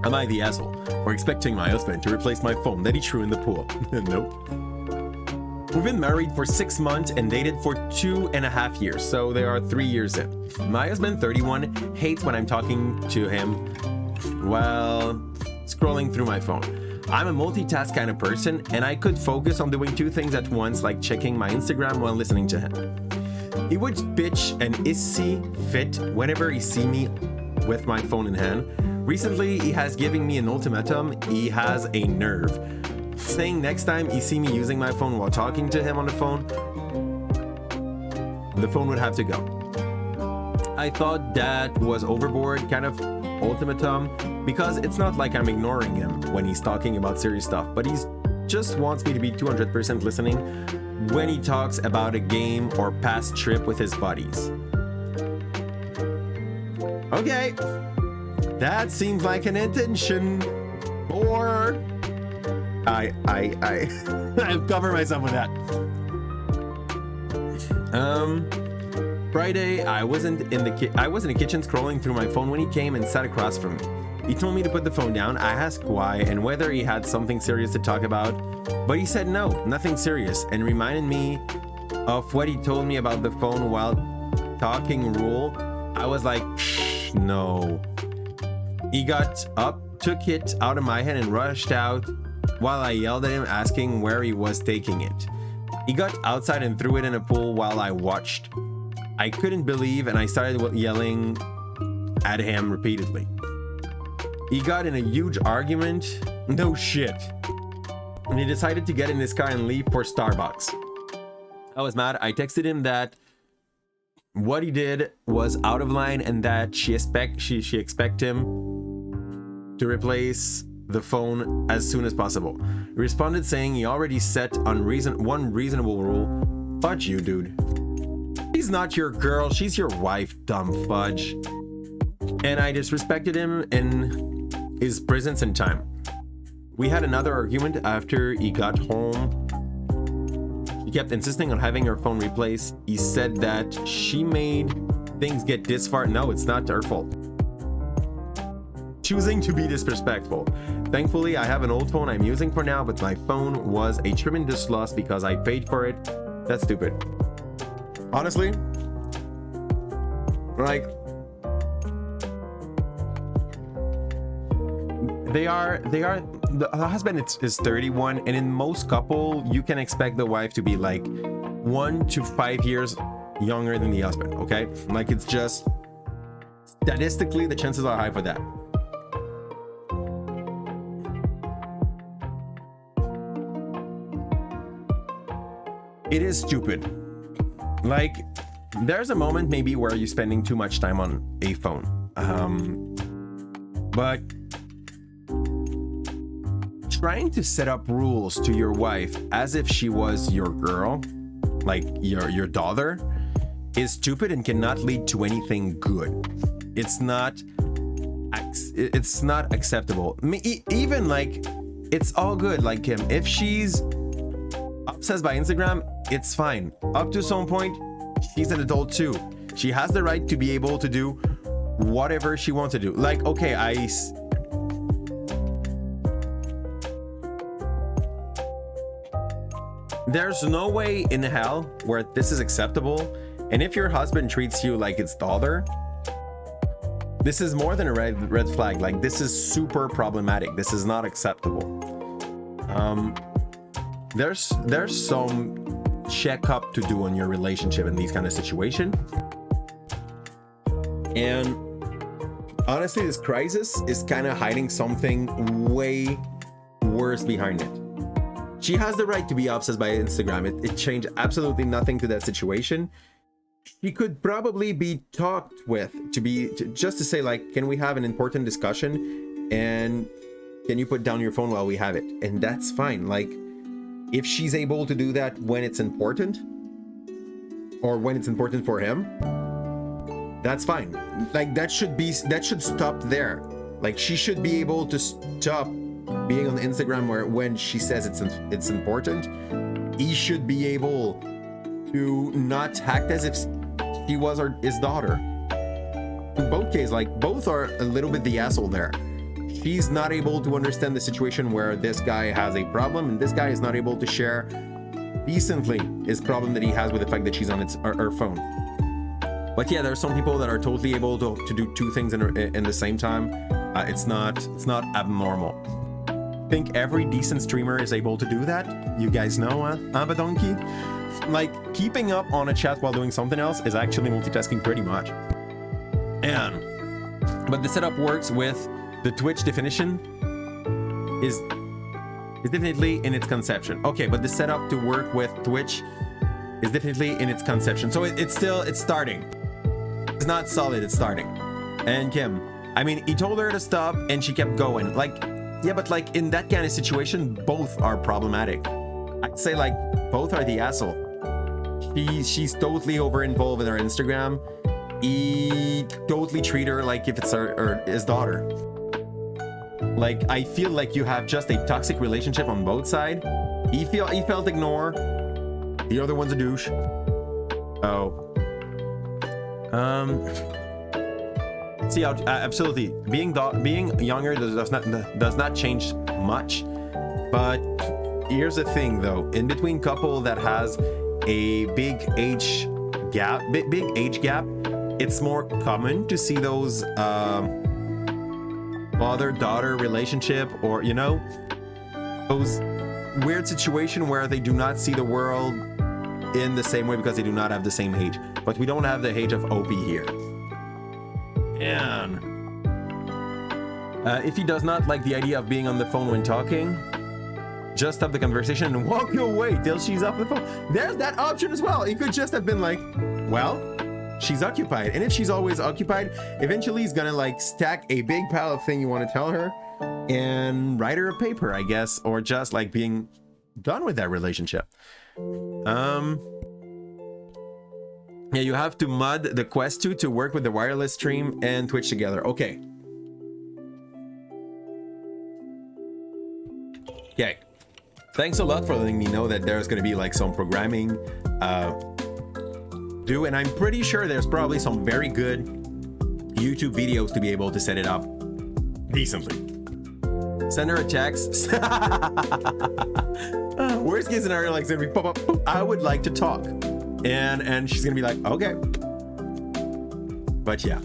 Am I the asshole for expecting my husband to replace my phone that he threw in the pool? Nope. We've been married for 6 months and dated for 2.5 years, so they are 3 years in. My husband, 31, hates when I'm talking to him while scrolling through my phone. I'm a multitask kind of person, and I could focus on doing 2 things at once, like checking my Instagram while listening to him. He would bitch an hissy fit whenever he see me with my phone in hand. Recently, he has given me an ultimatum. He has a nerve, saying next time he see me using my phone while talking to him on the phone would have to go. I thought that was overboard kind of ultimatum, because it's not like I'm ignoring him when he's talking about serious stuff, but he just wants me to be 200% listening when he talks about a game or past trip with his buddies. Okay, that seems like an intention, or I've covered myself with that. Friday, I was in the kitchen scrolling through my phone when he came and sat across from me. He told me to put the phone down. I asked why and whether he had something serious to talk about, but he said no, nothing serious, and reminded me of what he told me about the phone while talking rule. I was like, no. He got up, took it out of my hand, and rushed out while I yelled at him, asking where he was taking it. He got outside and threw it in a pool while I watched. I couldn't believe, and I started yelling at him repeatedly. He got in a huge argument. No shit. And he decided to get in his car and leave for Starbucks. I was mad. I texted him that what he did was out of line and that she expect him to replace the phone as soon as possible. He responded saying he already set on one reasonable rule. Fudge you, dude. She's not your girl, she's your wife, dumb fudge. And I disrespected him in his presence and time. We had another argument after he got home. He kept insisting on having her phone replaced. He said that she made things get this far. No, it's not her fault. Choosing to be disrespectful. Thankfully, I have an old phone I'm using for now, but my phone was a tremendous loss because I paid for it. That's stupid. Honestly, like, the husband is 31, and in most couple, you can expect the wife to be like 1 to 5 years younger than the husband, okay? Like, it's just, statistically, the chances are high for that. It is stupid. Like, there's a moment maybe where you're spending too much time on a phone. But trying to set up rules to your wife as if she was your girl, like your daughter, is stupid and cannot lead to anything good. It's not acceptable. I mean, even like, it's all good. Like, if she's obsessed by Instagram, it's fine. Up to some point, she's an adult too. She has the right to be able to do whatever she wants to do. Like, okay, there's no way in hell where this is acceptable. And if your husband treats you like his daughter, this is more than a red flag. Like, this is super problematic. This is not acceptable. There's some checkup to do on your relationship in these kind of situation. And honestly, this crisis is kind of hiding something way worse behind it. She has the right to be obsessed by Instagram. It changed absolutely nothing to that situation. She could probably be talked with just to say, like, can we have an important discussion, and can you put down your phone while we have it? And that's fine. Like, if she's able to do that when it's important, or when it's important for him, that's fine. Like, that should stop there. Like, she should be able to stop being on Instagram when she says it's important. He should be able to not act as if he was his daughter. In both cases, like, both are a little bit the asshole there. she's not able to understand the situation where this guy has a problem and this guy is not able to share decently his problem that he has with the fact that she's on her phone. But yeah, there are some people that are totally able to do two things in the same time. It's not abnormal. I think every decent streamer is able to do that. You guys know, Badonki? Like, keeping up on a chat while doing something else is actually multitasking pretty much. But the setup works with the Twitch definition is definitely in its conception. Okay, but the setup to work with Twitch is definitely in its conception. So it's starting. It's not solid, it's starting. And Kim, I mean, he told her to stop and she kept going. Like, yeah, but like in that kind of situation, both are problematic. I'd say like both are the asshole. She's totally over involved in her Instagram. He totally treat her like if it's his daughter. Like, I feel like you have just a toxic relationship on both sides. He felt ignored. The other one's a douche. Oh. See, absolutely. Being younger does not change much. But here's the thing, though. In between couple that has a big age gap, it's more common to see those father-daughter relationship, or you know, those weird situation where they do not see the world in the same way because they do not have the same age. But we don't have the age of OP here. And if he does not like the idea of being on the phone when talking, just stop the conversation and walk away till she's off the phone. There's that option as well. He could just have been like, well, she's occupied. And if she's always occupied, eventually he's gonna like stack a big pile of things you want to tell her and write her a paper, I guess, or just like being done with that relationship. Yeah, you have to mod the Quest 2 to work with the wireless stream and Twitch together. Okay. Okay. Thanks a lot for letting me know that there's going to be like some programming do, and I'm pretty sure there's probably some very good YouTube videos to be able to set it up decently. Send her a text. Worst case scenario, like, it's gonna be pop up, I would like to talk, and she's gonna be like, okay. But yeah,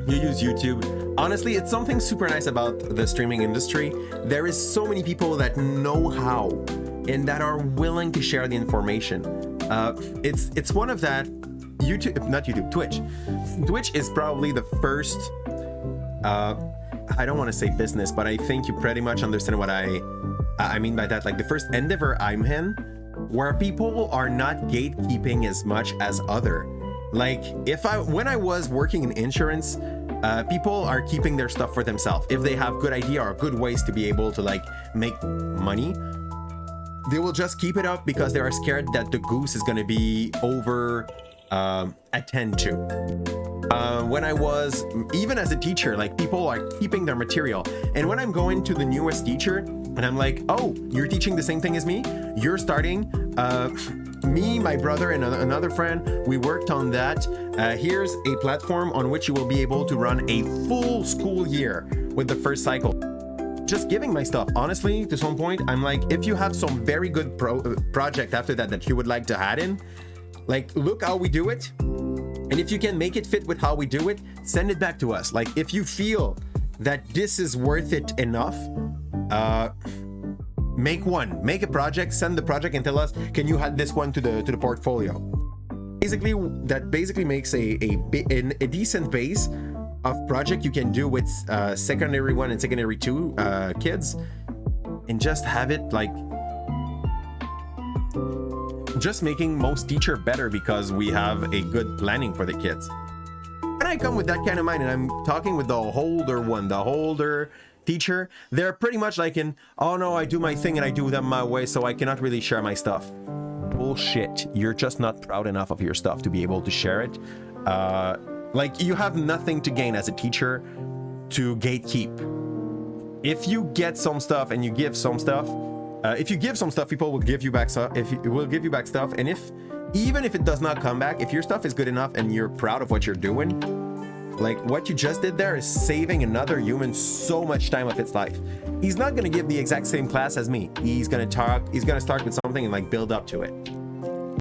you use YouTube. Honestly, it's something super nice about the streaming industry. There is so many people that know how and that are willing to share the information. It's one of that. Twitch. Twitch is probably the first, I don't want to say business, but I think you pretty much understand what I mean by that. Like the first endeavor I'm in, where people are not gatekeeping as much as other. Like when I was working in insurance, people are keeping their stuff for themselves. If they have good idea or good ways to be able to like make money, they will just keep it up because they are scared that the goose is going to be over attend to. When I was, even as a teacher, like people are keeping their material. And when I'm going to the newest teacher and I'm like, oh, you're teaching the same thing as me? You're starting? Me, my brother, and another friend, we worked on that. Here's a platform on which you will be able to run a full school year with the first cycle. Just giving my stuff. Honestly, to some point, I'm like, if you have some very good project after that you would like to add in, like, look how we do it. And if you can make it fit with how we do it, send it back to us. Like, if you feel that this is worth it enough, make a project, send the project and tell us, can you add this one to the portfolio? Basically, that basically makes a decent base of project you can do with secondary 1 and secondary 2 kids, and just have it like just making most teacher better because we have a good planning for the kids. When I come with that kind of mind and I'm talking with the older teacher, they're pretty much like oh no, I do my thing and I do them my way, so I cannot really share my stuff. Bullshit. You're just not proud enough of your stuff to be able to share it. Like, you have nothing to gain as a teacher to gatekeep. If you get some stuff and you give some stuff, if you give some stuff, people will give you back stuff. And even if it does not come back, if your stuff is good enough and you're proud of what you're doing, Like what you just did there is saving another human so much time of its life. He's not going to give the exact same class as me. He's going to start with something and like build up to it.